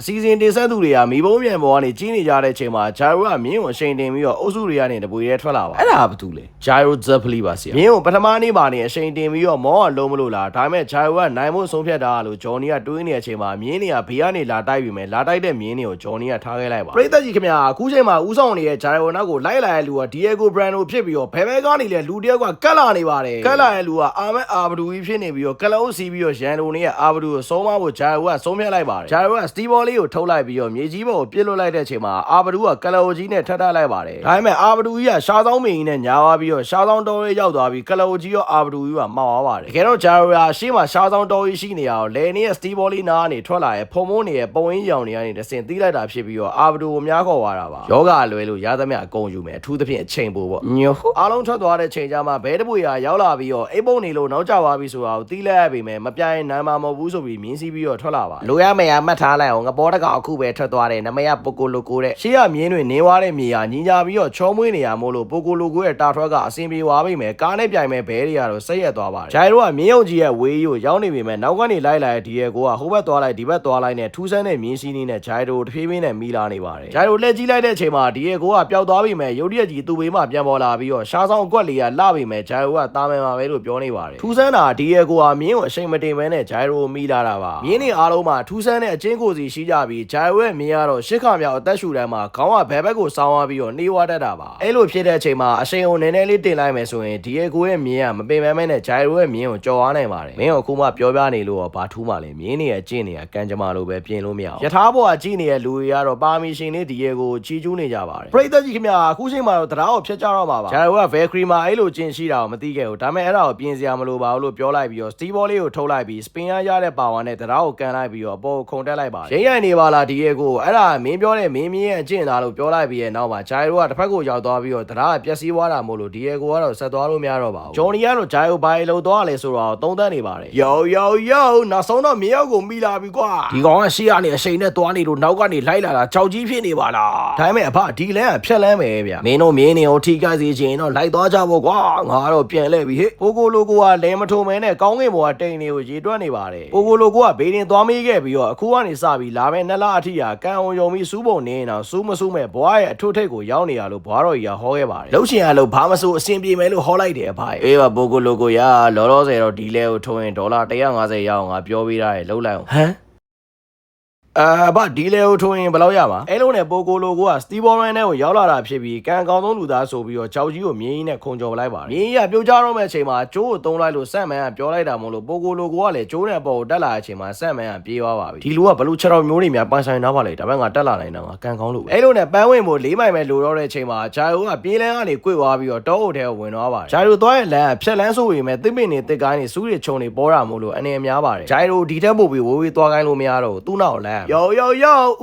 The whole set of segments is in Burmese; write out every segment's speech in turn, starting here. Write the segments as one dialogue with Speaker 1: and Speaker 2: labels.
Speaker 1: စီစဉ်တင်ဆက်သူတွေကမိဘုံမြန်ပေါ်ကနေကြီးနေကြတဲ့အချိန်မှာဂျာရိုကမြင်းကိုအချိန်တင်ပြီးတော့အုပ်စုတွေကနေတပွေရဲထွက်လာပါအဲ့ဒါဘာတူလဲဂျာရိုဇက်ဖလီပါဆရာမြင်းကိုပထမနေ့မှာနေအချိန်တင်ပြီးတော့မောကလုံးမလို့လားဒါပေမဲ့ဂျာရိုကနိုင်ဖို့ဆုံးဖြတ်တာလို့ဂျော်နီကတွေးနေတဲ့အချိန်မှာမြင်းတွေကဘေးကနေလာတိုက်ပြီးမယ်လာတိုက်တဲ့မြင်းတွေကိုဂျော်နီကထားခဲ့လိုက်ပါပရိသတ်ကြီးခင်ဗျာအခုချိန်မှာဦးဆောင်နေတဲ့ဂျာရိုနောက်ကိုလိုက်လာတဲ့လူကဒီယေဂိုဘရန်ဒိုဖြစ်ပြီးတော့ဘယ်ဘက်ကနေလဲလူတယောက်ကကတ်လာနေပါတယ်ကတ်လာတဲ့လူကအာမက်အာဘဒူကြီးဖြစ်နေပြီးတော့ကလအုပ်စီးပြီးတော့ရန်ဒိုနေရဲ့အာဘဒူကိုဆုံးမဖို့ဂျာရိုကဆုံးဖြတ်လိုက်ပါတယ်ဂျာရိုကစတီဘောလေးကိုထုတ်လိုက်ပြီးတော့မြေကြီးပေါ်ကိုပြစ်လွတ်လိုက်တဲ့အချိန်မှာအာဘဒူကကလအိုကြီးနဲ့ထပ်ထလိုက်ပါတယ်ဒါပေမဲ့အာဘဒူကြီးကရှားဆောင်မင်းကြီးနဲ့ညာသွားပြီးတော့ရှားဆောင်တော်ရေးရောက်သွားပြီးကလအိုကြီးရောအာဘဒူကြီးကမှောက်သွားပါတယ်တကယ်တော့ဂျာရိုရာရှေ့မှာရှားဆောင်တော်ရေးရှိနေရအောင်လဲနေရဲ့စတီဘောလေးနားကနေထွက်လာရဲ့ဖုံမိုးနေရဲ့ပုံရင်းရောင်တွေကနေတဆင်တီးလိုက်တာဖြစ်ပြီးတော့အာဘဒူကိုများခေါ်သွားတာပါယောဂအလွဲလို့ရသမျှအကုန်ယူမယ်အထူးသဖြင့်အချိန်ပိုပေါ့ညိုအားလုံးထွက်သွားတဲ့ချိန်ကျမှဘဲတပွေရာရောက်လာပြီးတော့အိပ်ပုံနေလို့နောက်ကျသွားပြီဆိုတာကိုတီးလိုက်ရပြီမယ်မပြိုင်နိုင်မှာမဟုတ်ဘူးဆိုပြီးမြင်းစီးပြီးတော့ထွက်လာပါလိုရမရမှတ်ထားလိုက်အောင်ငပေါ်တကောင်အခုပဲထွက်သွားတယ်နမရပိုကိုလိုကိုတဲ့ရှေ့ရမြင်းတွေနင်းွားတဲ့မြေဟာညီညာပြီးတော့ချောမွေးနေရမို့လို့ပိုကိုလိုကိုရဲ့တာထွက်ကအစင်ပြေသွားပြီမယ်ကားနဲ့ပြိုင်မဲ့ဘဲတွေကတော့ဆက်ရက်သွားပါတယ်ဂျိုင်ရိုကမြင်းယုံကြီးရဲ့ဝေးကြီးကိုရောက်နေပြီမယ်နောက်ကနေလိုက်လာတဲ့ဒီရဲ့ကိုကဟိုဘက်သွားလိုက်ဒီဘက်သွားလိုက်နဲ့ထူးဆန်းတဲ့မြင်းစီးနေနဲ့ဂျိုင်ရိုတဖြည်းဖြည်းနဲ့မီလာနေပါတယ်ဂျိုင်ရိုလက်ကြီးလိုက်တဲ့အချိန်မှာဒီရဲ့ကိုကပျောက်သွားပြီမယ်ရုတ်တရက်ကြီးသူ့ဘေးမှာပြန်ပေါ်လာပြီးတော့ရှားဆောင်အကွက်လေးကလှပြီမယ်ဂျိုင်ရိုကတာမယ်မှာပဲလို့ပြောနေပါတယ်ထူးဆန်းတာဒီရဲ့ကိုကမြင်းကိုအချိန်မတင်မဲနဲ့ဂျိုင်ရိုမီလာတာပါမြင်းတွေအားလုံးမှာထူးဆန်းတဲ့အချင်းကိုစီရှိကြပြီးဂျိုင်ရိုရဲ့မြင်းကတော့ရှစ်ခါမြောက်အသက်ရှူတိုင်းမှာခေါင်းကဘဲဘက်ကိုဆောင်းသွားပြီးတော့နှေးဝါတတ်တာပါအဲ့လိုဖြစ်တဲ့အချိန်မှာအရှိန်ကိုနည်းနည်းလေးတင်လိုက်မယ်ဆိုရင်ဒီရဲ့ကိုရဲ့မြင်းကမပင်ပန်းမဲနဲ့ဂျိုင်ရိုရဲ့မြင်းကိုကြော်အားနိုင်ပါတယ်မင်းကအခုမှပြောပြနေလို့ဘာထူးမှလဲမြင်းနေရဲ့ကျင့်နေရကန်ကြမာလို့ပဲပြင်လို့မရအောင်ယထာဘောကကြည့်နေတဲ့လူတွေကတော့ပါမီရှင်လေးဒီရဲ့ကိုချီကျူးနေကြပါတယ်ပရိသတ်ကြီးခင်ဗျာအခုချိန်မှာတော့တရားကိုဖျက်ကြတော့မှာပါဂျိုင်ရိုကဗဲခရီမာအဲ့လိုကျင့်ရှိတာကိုမသိခဲ့ဘူးဒါပေမဲ့အဲ့ဒါကိုပြင်စရာမလိုပါဘူးလို့ပြောလိုက်ပြီးတော့စတီဘောလေးကိုထုတ်လိုက်ပြီးစပင်ရတဲ့ပါဝါနဲ့တရားကိုကန်လိုက်ပြီးတော့အပေါ်ခုန်တက်လိုက်ပါတယ်ရိမ့်ရိုင်နေပါလားဒီရဲ့ကိုအဲ့ဒါမင်းပြောတဲ့မင်းရဲ့အကျင့်သားလို့ပြောလိုက်ပြီးရဲ့နောက်မှာဂျိုင်ရိုကတစ်ဖက်ကိုရောက်သွားပြီးတော့တရားကပျက်စီးသွားတာမို့လို့ဒီရဲ့ကိုကတော့ဆက်သွားလို့မရတော့ပါဘူးဂျော်နီကတော့ဂျိုင်ရိုဘိုင်လုံးသွားရလဲဆိုတော့သုံးသပ်နေပါတယ်ယောနောက်ဆုံးတော့မြေရောက်ကိုမိလာပြီကွာဒီကောင်ကရှေ့ကနေအရှိန်နဲ့သွားနေလို့နောက်ကနေလိုက်လာတာကြောက်ကြီးဖြစ်နေပါလားဒါပေမဲ့အဖဒီလန်းကဖြက်လန်းမယ်ဗျမင်းတို့မြင်းနေကိုထိခိုက်စေချင်တော့လိုက်သွားကြဖို့ကွာငါကတော့ပြန်လဲပြီဟေ့ပိုကိုလိုကိုကလဲမထုံမဲနဲ့ကောင်းကင်ဘောကတိန်နေကိုရေတွက်နေပါတယ်ပိုကိုလိုကိုကဘေးတင်သွားမေးခဲ့ပြီးတော့အခုကနေစပြီးလာမဲ့နှစ်လအထိကကံအောင်ယုံပြီးစူးပုံနေနေတော့စူးမစူးမဲ့ဘွားရဲ့အထွတ်ထိပ်ကိုရောက်နေရလို့ဘွားတော်ကြီးကဟောခဲ့ပါတယ်လှုပ်ရှင်ရလို့ဘာမဆိုအဆင်ပြေမယ်လို့ဟောလိုက်တယ်အဖအေးပါပိုကိုလိုကိုရလောလောဆယ်တော့ဒီလဲကိုထုံရင်ဒေါ်လာ150ရအောင်ငါပြောပေးထားတယ်လှုပ်လိုက်အောင်ဟမ်ဘာဒီလေကိုထိုးရင်ဘယ်လောက်ရမှာအဲ့လိုနဲ့ပိုကိုလိုကိုကစတီဘော်ရန်နဲ့ကိုရောက်လာတာဖြစ်ပြီးကံကောင်းဆုံးလူသားဆိုပြီးတော့ကြောက်ကြီးကိုမြင်းကြီးနဲ့ခုံကြော်လိုက်ပါတယ်မြင်းကြီးကပြုတ်ကြတော့မဲ့အချိန်မှာကျိုးကိုသုံးလိုက်လို့စက်မန်ကပြောလိုက်တာမို့လို့ပိုကိုလိုကိုကလည်းကျိုးနဲ့ပေါ်ကိုတက်လာတဲ့အချိန်မှာစက်မန်ကပြေးသွားပါပြီဒီလူကဘလို့6တော်မျိုးတွေများပိုင်ဆိုင်တော့ပါလေဒါပေမဲ့ငါတက်လာနိုင်တာငါကံကောင်းလို့အဲ့လိုနဲ့ပန်းဝင်ဖို့၄မိုင်ပဲလိုတော့တဲ့အချိန်မှာဂျာယိုကပြေးလန်းကနေကွေ့သွားပြီးတော့တောအုပ်ထဲကိုဝင်သွားပါတယ်ဂျာယိုသွားရဲ့လမ်းကဖြက်လန်းဆိုပေမဲ့တစ်ပင်နေတစ်ကိုင်းနေစူးတွေခြုံနေပေါ်တာမို့လို့အနေများပါတယ်ဂျာယိုဒီထက်ပို့ပြီးဝေးဝေးသွားကိုင်းလို့မရတော့ဘူးသူ့နောက်လမ်းယော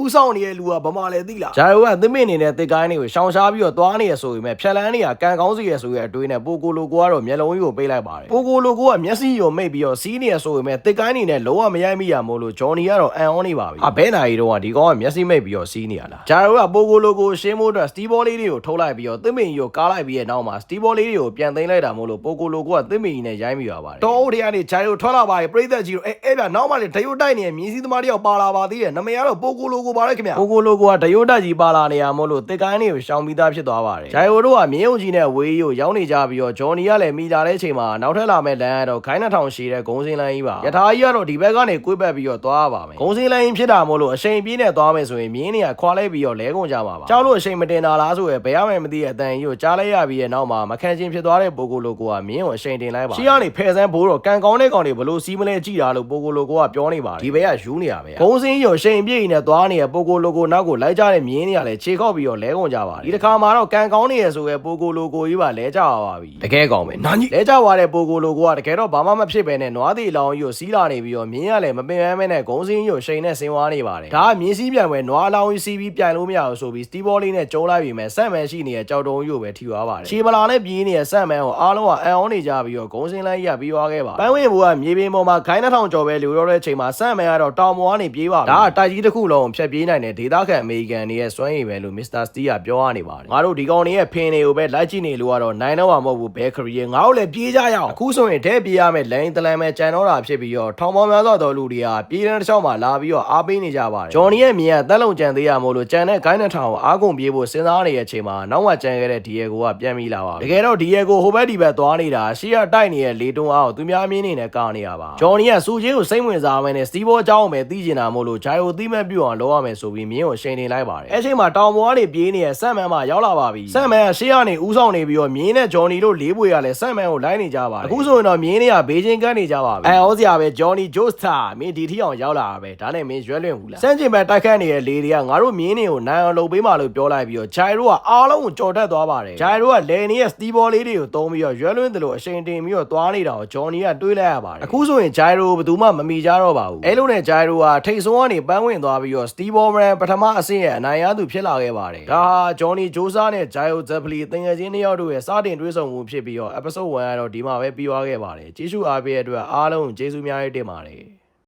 Speaker 1: ဦးဆောင်နေတဲ့လူကဗမာလည်းသိလားဂျာရိုကသမင်းနေတဲ့တစ်ကိုင်းတွေကိုရှောင်ရှားပြီးတော့သွားနေရဆိုပေမဲ့ဖြက်လန်းတွေကကန်ကောင်းစီရဆိုရဲ့အတွေးနဲ့ပိုကိုလိုကိုကတော့မျက်လုံးကြီးကိုပိတ်လိုက်ပါတယ်ပိုကိုလိုကိုကမျက်စိကိုမိတ်ပြီးတော့စီးနေရဆိုပေမဲ့တစ်ကိုင်းနေနဲ့လုံးဝမရိုက်မိရမို့လို့ဂျော်နီကတော့အန်အောနေပါပြီဘဲနာရီတော့ကဒီကောင်ကမျက်စိမိတ်ပြီးတော့စီးနေရလားဂျာရိုကပိုကိုလိုကိုရှင်းမိုးအတွက်စတီဘောလေးတွေကိုထုတ်လိုက်ပြီးတော့သမင်းကြီးကိုကားလိုက်ပြီးရဲ့နောက်မှာစတီဘောလေးတွေကိုပြန်သိမ်းလိုက်တာမို့လို့ပိုကိုလိုကိုကသမင်းကြီးနဲ့ရိုင်းမိပါပါတယ်တောအုပ်တွေကနေဂျာရိုထွက်လာပါရဲ့ပြိသက်ကြီးတို့အဲ့ဗျနောက်မှလည်းဒရုတ်တိုက်နေတဲ့မြင်းစည်းသမားတယောက်ပါလာပါသေးတယ်နမရတော့ပိုကိုလိုကိုပါလိုက်ခင်ဗျပိုကိုလိုကိုကဒရုတ်တက်ကြီးပါလာနေရမို့လို့တစ်ကိုင်းတွေကိုရှောင်ပြီးသားဖြစ်သွားပါတယ်ဂျိုင်ယိုတို့ကမြင်းုံကြီးနဲ့ဝေးကြီးကိုရောက်နေကြပြီးတော့ဂျော်နီကလည်းမိလာတဲ့အချိန်မှာနောက်ထပ်လာမဲ့လမ်းကတော့ခိုင်းနှထောင်ရှည်တဲ့ဂုံစင်းလမ်းကြီးပါယထာကြီးကတော့ဒီဘက်ကနေကွေ့ပတ်ပြီးတော့သွားပါမယ်ဂုံစင်းလမ်းကြီးဖြစ်တာမို့လို့အချိန်ပြည့်နဲ့သွားမယ်ဆိုရင်မြင်းတွေကခွာလိုက်ပြီးတော့လဲကုန်ကြမှာပါကြောက်လို့အချိန်မတင်တာလားဆိုရယ်ဘယ်ရမယ်မသိတဲ့အတန်ကြီးကိုကြားလိုက်ရပြီးရဲ့နောက်မှာမခံချင်းဖြစ်သွားတဲ့ပိုကိုလိုကိုကမြင်းကိုအချိန်တင်လိုက်ပါရှီကနေဖယ်ဆန်းဘိုးတော့ကန်ကောင်းတဲ့ကောင်တွေဘလို့စီးမလဲကြည့်တာလို့ပိုကိုလိုကိုကပြောနေပါတယ်ဒီဘက်ကယူနေရပဲဂုံစင်းကြီးကိုအချိန်ပြည့်နဲ့သွားနေတဲ့ပိုကိုလိုကိုနောက်ကိုလိုက်ကြတဲ့မြင်းတွေကလည်းခြေခောက်ပြီးတော့လဲကုန်ကြပါတယ်ဒီတစ်ခါမှာတော့ကန်ကောင်းနေရဆိုရယ်ပိုကိုလိုကိုကြီးပါလဲကြပါပြီတကယ်ကောင်းပဲနာကြီးလဲကြသွားတဲ့ပိုကိုလိုကိုကတကယ်တော့ဘာမှမဖြစ်ပဲနဲ့နွားသေးလောင်ကြီးကိုစီးလာနေပြီးတော့မြင်းကလည်းမပင်ပန်းမဲနဲ့ဂုံစင်းကြီးကိုရှိန်နဲ့ဆင်းသွားနေပါတယ်ဒါကမြင်းစည်းပြန်ပဲနွားလောင်ကြီးစီးပြီးပြန်လို့မရဘူးဆိုပြီးစတီဘောလေးနဲ့ကျုံးလိုက်ပြီးမဲ့ဆက်မန်ရှိနေတဲ့ကြောက်တုံးကြီးကိုပဲထိသွားပါတယ်ခြေပလာနဲ့ပြေးနေတဲ့ဆက်မန်ကိုအားလုံးကအန်အောနေကြပြီးတော့ဂုံစင်းလိုက်ရပြီးသွားခဲ့ပါပန်းဝင်ဘူကမြေပြင်ပေါ်မှာခိုင်းနှထောင်ကျော်ပဲလူတော့တဲ့ချိန်မှာဆက်မန်ကတော့တောင်ပေါ်ကနေပြေးပါဒါ တိုက်ကြီးတစ်ခုလုံးဖြတ်ပြေးနိုင်တဲ့ဒေသခံအမေရိကန်တွေရဲ့စွမ်းရည်ပဲလို့မစ္စတာစတီးကပြောရနေပါတယ်ငါတို့ဒီကောင်တွေရဲ့ဖင်တွေကိုပဲလိုက်ကြည့်နေလို့ကတော့နိုင်တော့မှာမဟုတ်ဘူးဘဲခရီးငါတို့လည်းပြေးကြရအောင်အခုဆိုရင်ထဲပြေးရမယ်လိုင်းတလန်ပဲကြံတော့တာဖြစ်ပြီးတော့ထောင်ပေါင်းများစွာသောလူတွေကပြေးတဲ့တစ်ချောင်းမှာလာပြီးတော့အားပေးနေကြပါတယ်ဂျော်နီရဲ့မြင်ကတက်လုံးကြံသေးရမို့လို့ကြံတဲ့ဂိုင်းနှစ်ထောင်ကိုအားကုန်ပြေးဖို့စဉ်းစားနေတဲ့အချိန်မှာနောက်မှကြံခဲ့တဲ့ဒီယေကိုကပြန်ပြီးလာပါတကယ်တော့ဒီယေကိုဟိုဘက်ဒီဘက်သွားနေတာရှေ့ကတိုက်နေတဲ့လေတွန်းအားကိုသူများမြင်နေနဲ့ကောင်းနေရပါဂျော်နီကစူချင်းကိုစိတ်ဝင်စားမယ်နဲ့စတီးဘောအကြောင်းပဲသိကျင်တာမို့လို့ဂျိုင်ကိုသိမဲ့ပြုအောင်လုပ်ရမယ်ဆိုပြီးမြင်းကိုရှိန်နေလိုက်ပါတယ်အဲ့ချိန်မှာတောင်ပေါ်ကနေပြေးနေတဲ့ဆမ်မန်မှရောက်လာပါပြီဆမ်မန်ကရှေ့ကနေဦးဆောင်နေပြီးတော့မြင်းနဲ့ဂျော်နီတို့လေးပွေကလည်းဆမ်မန်ကိုလိုက်နေကြပါတယ်အခုဆိုရင်တော့မြင်းတွေကဘေးချင်းကန်းနေကြပါပြီအော်စရာပဲဂျော်နီဂျိုးစတာမင်းဒီထီအောင်ရောက်လာတာပဲဒါနဲ့မင်းရွက်လွင့်ဘူးလားစမ်းချင်ပဲတိုက်ခတ်နေတဲ့လေတွေကငါတို့မြင်းတွေကိုနိုင်အောင်လုပ်ပေးမှလို့ပြောလိုက်ပြီးတော့ဂျိုင်တို့ကအားလုံးကိုကြော်တက်သွားပါတယ်ဂျိုင်တို့ကလေနေရဲ့စတီးဘောလေးတွေကိုတုံးပြီးတော့ရွက်လွင့်တယ်လို့အရှိန်တင်ပြီးတော့သွားနေတာကိုဂျော်နီကတွေးလိုက်ရပါတယ်အခုဆိုရင်ဂျိုင်တို့ဘယ်သူမှမမီကြတော့ပါဘူးအဲ့လိုနဲ့ဂျိုင်တို့ကထိတ်ဆုံးကနေပန်းဝင်သွားပြီးတော့စတီးဘောမရန်ပထမအဆင့်ရဲ့အနိုင်ရသူဖြစ်လာခဲ့ပါတယ်ဒါဟာဂျော်နီဂျိုးစားနဲ့ဂျိုင်ယိုဇက်ဖလီတင်ငယ်ချင်းနှစ်ယောက်တို့ရဲ့စတင်တွေးဆုံမှုဖြစ်ပြီးတော့ episode 1ကတော့ဒီမှာပဲပြီးသွားခဲ့ပါတယ်ကျေးဇူးအားပေးတဲ့အတွက်အားလုံးကျေးဇူးများတင်ပါတယ်